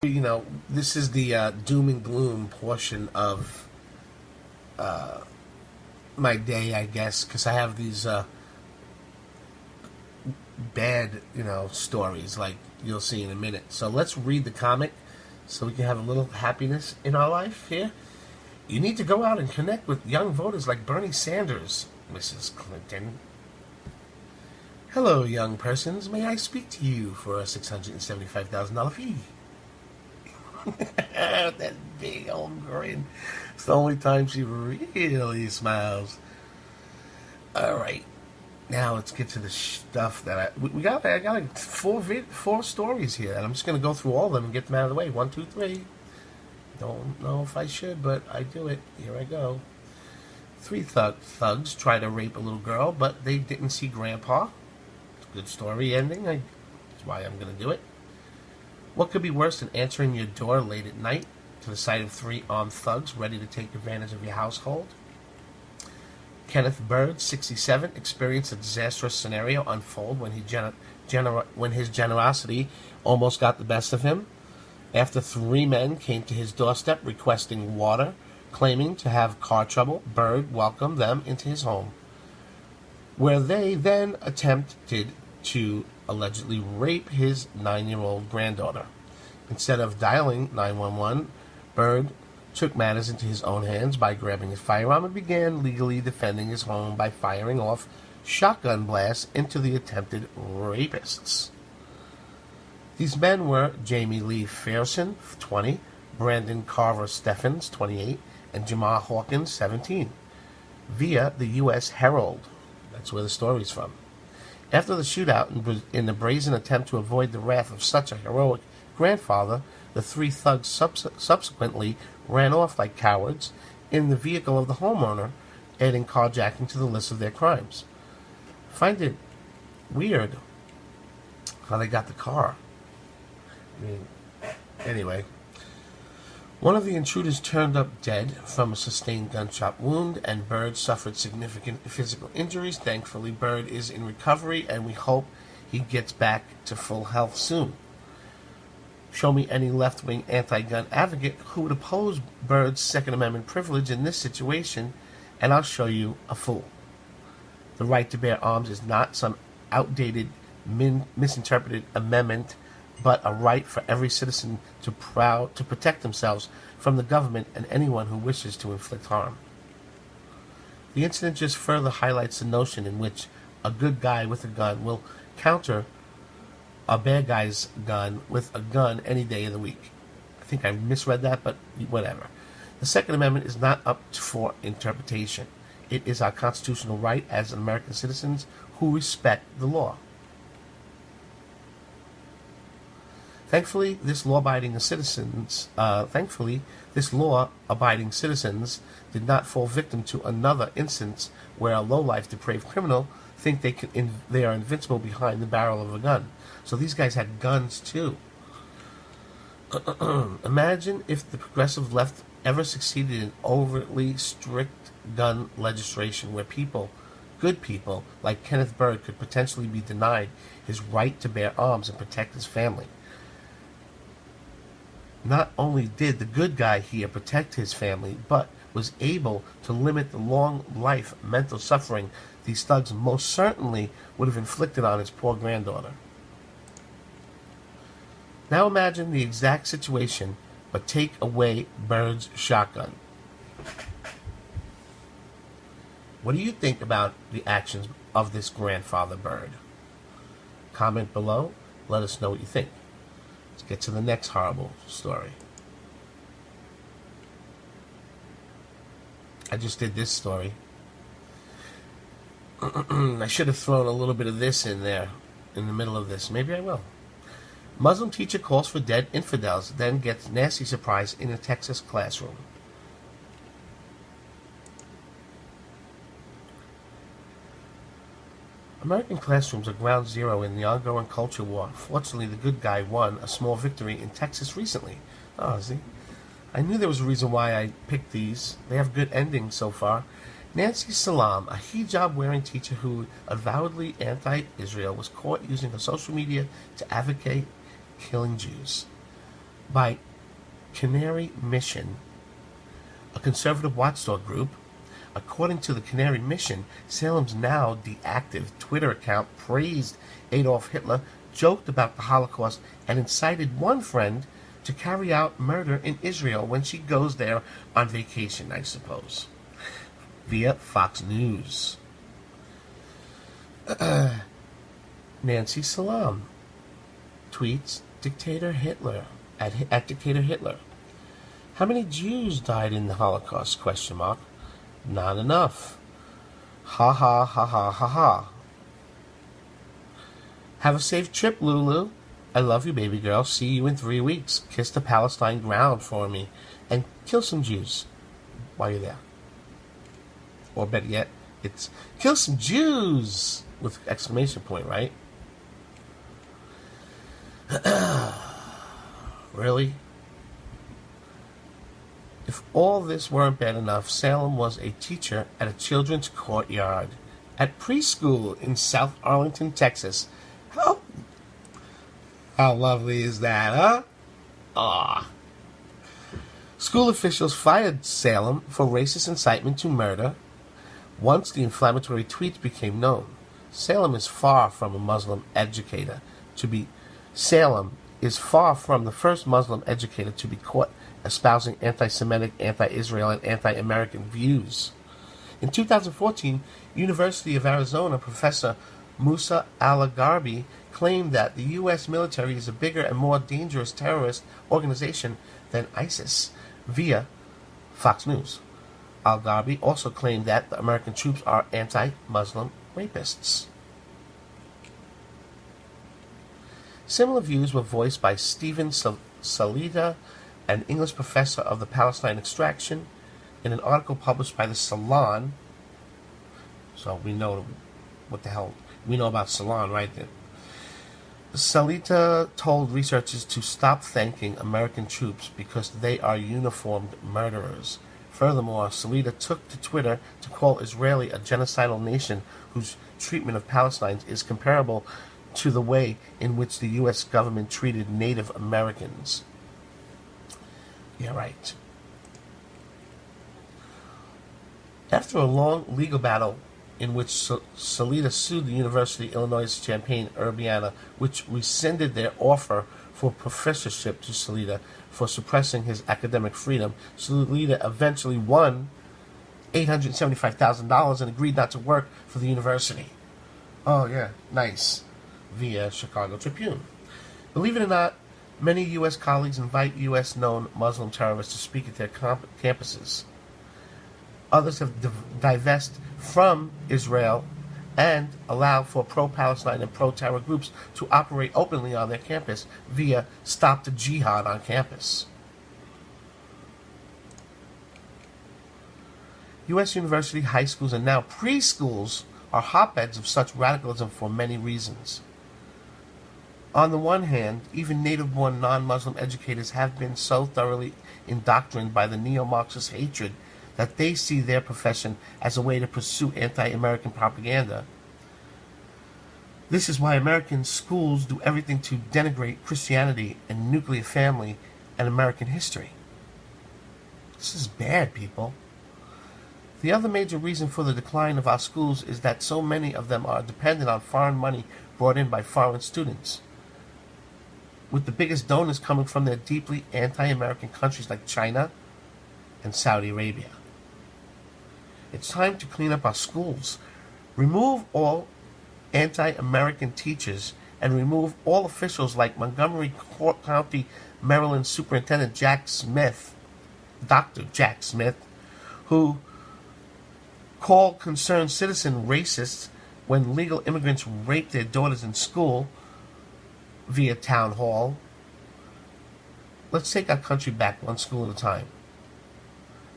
This is the doom and gloom portion of my day, I guess, because I have these bad, stories like you'll see in a minute. So let's read the comic so we can have a little happiness in our life here. You need to go out and connect with young voters like Bernie Sanders, Mrs. Clinton. Hello, young persons. May I speak to you for a $675,000 fee? That big old grin. It's the only time she really smiles. All right, now let's get to the stuff that I got like four stories here, and I'm just gonna go through all of them and get them out of the way. 1, 2, 3. Don't know if I should, but I do it. Here I go. 3 thugs try to rape a little girl, but they didn't see Grandpa. It's a good story ending. That's why I'm gonna do it. What could be worse than answering your door late at night to the sight of 3 armed thugs ready to take advantage of your household? Kenneth Bird, 67, experienced a disastrous scenario unfold when when his generosity almost got the best of him. After 3 men came to his doorstep requesting water, claiming to have car trouble, Bird welcomed them into his home, where they then attempted to allegedly rape his 9-year-old granddaughter. Instead of dialing 911, Bird took matters into his own hands by grabbing his firearm and began legally defending his home by firing off shotgun blasts into the attempted rapists. These men were Jamie Lee Fairson, 20, Brandon Carver Steffens, 28, and Jamar Hawkins, 17, via the U.S. Herald. That's where the story's from. After the shootout in the brazen attempt to avoid the wrath of such a heroic grandfather, the 3 thugs subsequently ran off like cowards in the vehicle of the homeowner, adding carjacking to the list of their crimes. Find it weird how they got the car. Anyway. One of the intruders turned up dead from a sustained gunshot wound, and Bird suffered significant physical injuries. Thankfully, Bird is in recovery, and we hope he gets back to full health soon. Show me any left-wing anti-gun advocate who would oppose Bird's Second Amendment privilege in this situation, and I'll show you a fool. The right to bear arms is not some outdated, misinterpreted amendment, but a right for every citizen to protect themselves from the government and anyone who wishes to inflict harm. The incident just further highlights the notion in which a good guy with a gun will counter a bad guy's gun with a gun any day of the week. I think I misread that, but whatever. The Second Amendment is not up for interpretation. It is our constitutional right as American citizens who respect the law. Thankfully, this law-abiding citizens did not fall victim to another instance where a low-life, depraved criminal think they are invincible behind the barrel of a gun. So these guys had guns too. Imagine if the progressive left ever succeeded in overtly strict gun legislation where good people like Kenneth Bird could potentially be denied his right to bear arms and protect his family. Not only did the good guy here protect his family, but was able to limit the long life mental suffering these thugs most certainly would have inflicted on his poor granddaughter. Now imagine the exact situation, but take away Bird's shotgun. What do you think about the actions of this grandfather Bird? Comment below. Let us know what you think. Let's get to the next horrible story. I just did this story. I should have thrown a little bit of this in there, in the middle of this. Maybe I will. Muslim teacher calls for dead infidels, then gets nasty surprise in a Texas classroom. American classrooms are ground zero in the ongoing culture war. Fortunately, the good guy won a small victory in Texas recently. Oh, see? I knew there was a reason why I picked these. They have good endings so far. Nancy Salam, a hijab-wearing teacher who avowedly anti-Israel, was caught using her social media to advocate killing Jews. by Canary Mission, a conservative watchdog group. According to the Canary Mission, Salem's now deactive Twitter account praised Adolf Hitler, joked about the Holocaust, and incited one friend to carry out murder in Israel when she goes there on vacation, I suppose. Via Fox News. Nancy Salam tweets Dictator Hitler at Dictator Hitler. How many Jews died in the Holocaust? Question mark. Not enough. Ha ha ha ha ha ha. Have a safe trip, Lulu. I love you, baby girl. See you in 3 weeks. Kiss the Palestine ground for me. And kill some Jews while you're there. Or better yet, it's kill some Jews with exclamation point, right? Really? If all this weren't bad enough, Salem was a teacher at a children's courtyard at preschool in South Arlington, Texas. How lovely is that, huh? Ah. School officials fired Salem for racist incitement to murder once the inflammatory tweets became known. Salem is far from a Muslim educator Salem is far from the first Muslim educator to be caught espousing anti-Semitic, anti-Israel, and anti-American views. In 2014, University of Arizona professor Musa Al-Gharbi claimed that the U.S. military is a bigger and more dangerous terrorist organization than ISIS via Fox News. Al-Gharbi also claimed that the American troops are anti-Muslim rapists. Similar views were voiced by Stephen Salita, an English professor of the Palestine extraction, in an article published by the Salon. So we know what the hell we know about Salon, right there. Salita told researchers to stop thanking American troops because they are uniformed murderers. Furthermore, Salita took to Twitter to call Israeli a genocidal nation whose treatment of Palestinians is comparable to the way in which the U.S. government treated Native Americans. Yeah, right. After a long legal battle in which Salita sued the University of Illinois Champaign-Urbana, which rescinded their offer for professorship to Salita for suppressing his academic freedom, Salita eventually won $875,000 and agreed not to work for the university. Oh, yeah, nice. Via Chicago Tribune. Believe it or not, many U.S. colleagues invite U.S.-known Muslim terrorists to speak at their campuses. Others have divested from Israel and allow for pro-Palestine and pro-terror groups to operate openly on their campus via Stop the Jihad on campus. U.S. university high schools and now preschools are hotbeds of such radicalism for many reasons. On the one hand, even native-born non-Muslim educators have been so thoroughly indoctrinated by the neo-Marxist hatred that they see their profession as a way to pursue anti-American propaganda. This is why American schools do everything to denigrate Christianity and nuclear family and American history. This is bad, people. The other major reason for the decline of our schools is that so many of them are dependent on foreign money brought in by foreign students, with the biggest donors coming from their deeply anti-American countries like China and Saudi Arabia. It's time to clean up our schools, remove all anti-American teachers, and remove all officials like Montgomery County, Maryland Superintendent Jack Smith, Dr. Jack Smith, who called concerned citizens racists when legal immigrants rape their daughters in school via town hall. Let's take our country back one school at a time.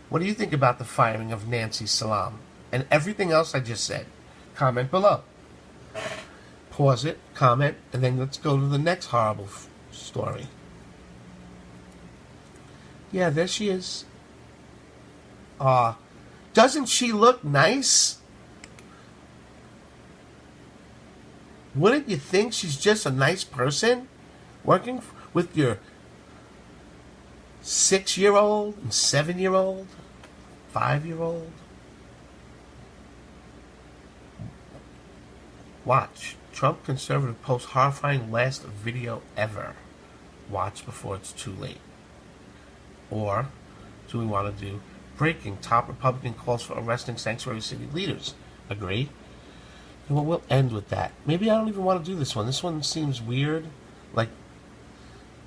What do you think about the firing of Nancy Salam and everything else I just said? Comment below. Pause it, comment, and then let's go to the next horrible story. Yeah, there she is. Doesn't she look nice? Wouldn't you think she's just a nice person? Working with your 6-year-old and 7-year-old, 5-year-old. Watch. Trump conservative posts horrifying last video ever. Watch before it's too late. Or do we want to do breaking? Top Republican calls for arresting sanctuary city leaders. Agree? Well, we'll end with that. Maybe I don't even want to do this one. This one seems weird. Like,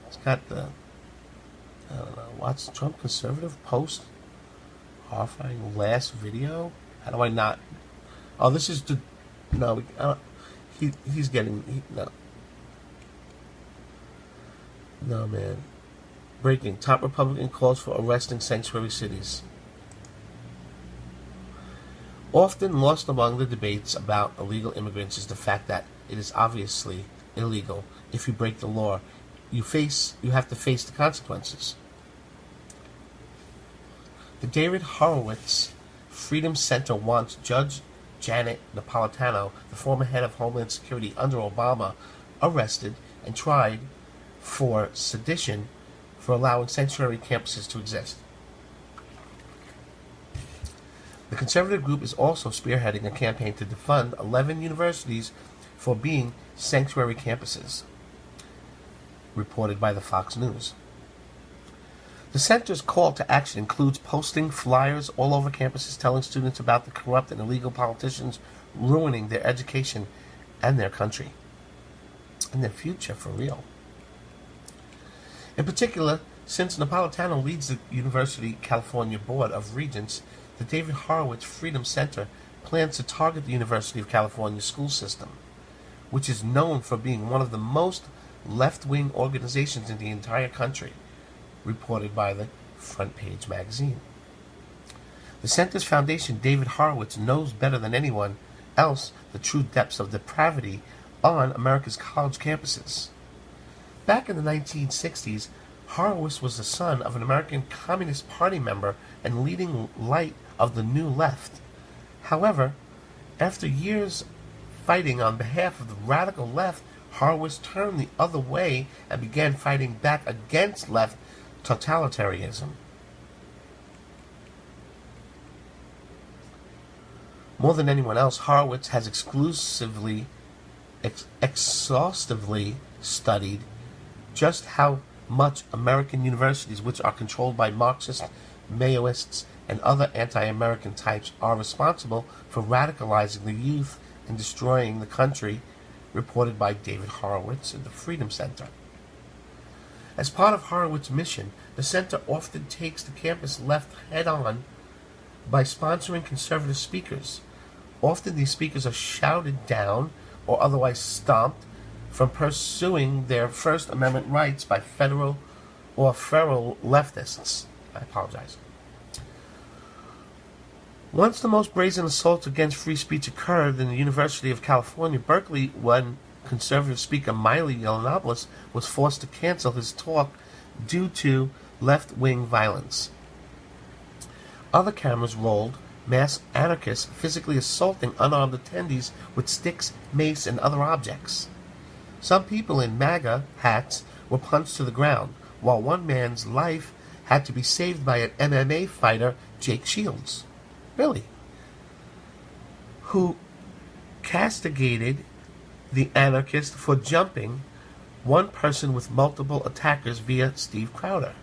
it's got the, I don't know, watch Trump conservative post horrifying last video? How do I not? Oh, this is the, no, he's getting, no. No, man. Breaking. Top Republican calls for arresting sanctuary cities. Often lost among the debates about illegal immigrants is the fact that it is obviously illegal. If you break the law, you have to face the consequences. The David Horowitz Freedom Center wants Judge Janet Napolitano, the former head of Homeland Security under Obama, arrested and tried for sedition for allowing sanctuary campuses to exist. The conservative group is also spearheading a campaign to defund 11 universities for being sanctuary campuses, reported by the Fox News. The center's call to action includes posting flyers all over campuses telling students about the corrupt and illegal politicians ruining their education and their country and their future for real. In particular, since Napolitano leads the University California Board of Regents, the David Horowitz Freedom Center plans to target the University of California school system, which is known for being one of the most left-wing organizations in the entire country, reported by the Front Page magazine. The center's foundation, David Horowitz, knows better than anyone else the true depths of depravity on America's college campuses. Back in the 1960s, Horowitz was the son of an American Communist Party member and leading light of the New Left. However, after years fighting on behalf of the radical left, Horowitz turned the other way and began fighting back against left totalitarianism. More than anyone else, Horowitz has exhaustively studied just how much American universities, which are controlled by Marxists, Maoists, and other anti-American types, are responsible for radicalizing the youth and destroying the country, reported by David Horowitz at the Freedom Center. As part of Horowitz's mission, the center often takes the campus left head-on by sponsoring conservative speakers. Often these speakers are shouted down or otherwise stomped from pursuing their First Amendment rights by federal or feral leftists. I apologize. Once the most brazen assaults against free speech occurred in the University of California, Berkeley, when conservative speaker Miley Yiannopoulos was forced to cancel his talk due to left-wing violence. Other cameras rolled mass anarchists physically assaulting unarmed attendees with sticks, mace, and other objects. Some people in MAGA hats were punched to the ground, while one man's life had to be saved by an MMA fighter, Jake Shields. Really? Who castigated the anarchist for jumping one person with multiple attackers via Steve Crowder.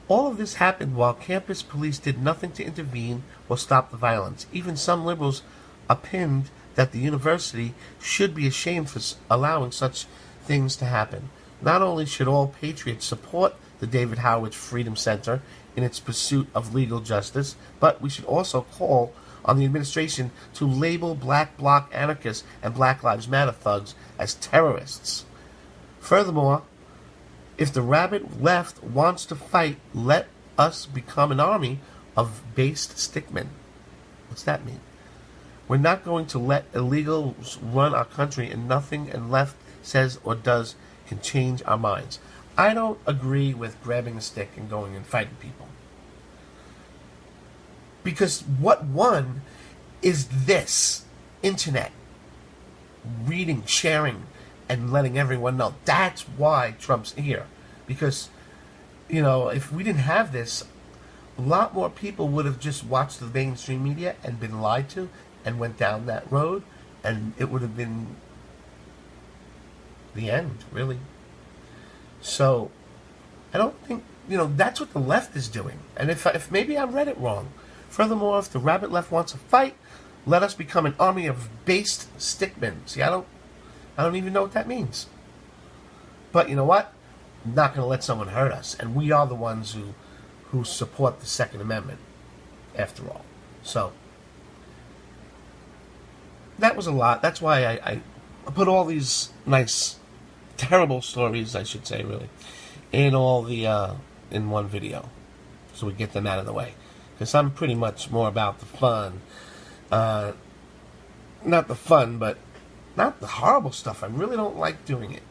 All of this happened while campus police did nothing to intervene or stop the violence. Even some liberals opined that the university should be ashamed for allowing such things to happen. Not only should all patriots support the David Horowitz Freedom Center in its pursuit of legal justice, but we should also call on the administration to label Black Bloc anarchists and Black Lives Matter thugs as terrorists. Furthermore, if the rabid left wants to fight, let us become an army of based stickmen. What's that mean? We're not going to let illegals run our country, and nothing and left says or does can change our minds. I don't agree with grabbing a stick and going and fighting people. Because what won is this internet. Reading, sharing, and letting everyone know. That's why Trump's here. Because, if we didn't have this, a lot more people would have just watched the mainstream media and been lied to and went down that road, and it would have been the end, really. So, I don't think, that's what the left is doing. And if maybe I read it wrong. Furthermore, if the rabbit left wants a fight, let us become an army of based stickmen. See, I don't even know what that means. But you know what? I'm not going to let someone hurt us. And we are the ones who support the Second Amendment, after all. So, that was a lot. That's why I put all these nice, terrible stories, I should say, really, in all the, in one video. So we get them out of the way. Because I'm pretty much more about the fun. Not the fun, but not the horrible stuff. I really don't like doing it.